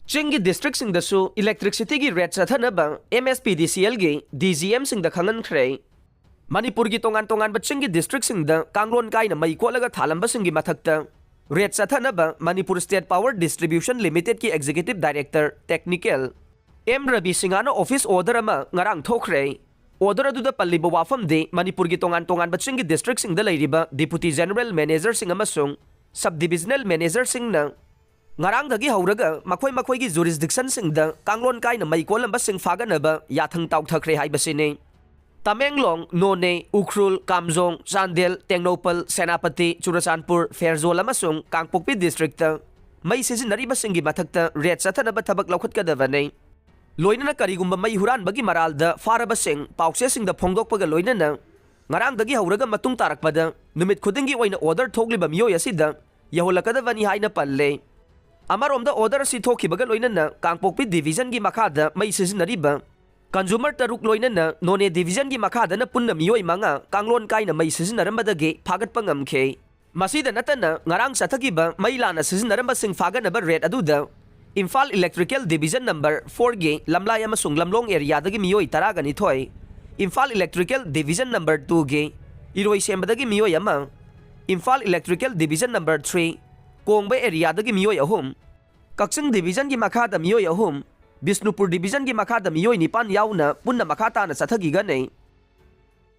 Chingi district Singdasu Electricitygi rate Chathanaba MSPDCL gi DGM Singda Khanghankhre Manipur gi tongan ba Chingi district Singda Kanglon kai na mai kolaga thalamba singi mathakta rate Chathanaba Manipur State Power Distribution Limited ki Executive Director Technical M Rabi Singano office order ama ngarang thokre order adu da palliba wafam de Manipur gi tongan ba Chingi district Singda leiriba Deputy General Manager sing amasung Subdivisional Manager singna ngarang dagi hauraga makhoi gi jurisdiction singda kanglon kai na mai kolamba sing faganaba yathang tauthakre haibasine Tamenglong, None, Ukhrul, Kamjong, Chandel, Tengnopal, Senapati, Churachandpur, Fairzola amasung Kangpokpi district mai sisinariba singi mathakta red Chathanaba thabak laukhatkadabane loinana karigumba mai huranbagi maralda faraba sing paukse singda phongdokpaga loinana ngarang dagi hauraga matung tarakpada numit khudingi oina order thogliba miyoi asida yaholakadabani haina palle Amaromda order si thokibaga loinana Kangpokpi division gi makhada mai sisinariba Consumer taruk loinana None division gi makhada na punna miyoi manga kanglon kai na mai sisinarambadagi phagat pangamkhe masida natana ngarang sathagiba mai lana sisinaramba sing faganaba red aduda Imphal Electrical Division number 4 gi lamlay amasung lamlong area dagi miyoi taragani thoi Imphal Electrical Division number 2 gi iroi sembadagi miyoi ama Imphal Electrical Division number 3 Kongba area dagi miyoi ahum Kaksing Division gi makhada miyoi ahum Bisnupur Division gi makhada miyoi nipan yauna punna makhata na sathagi ganay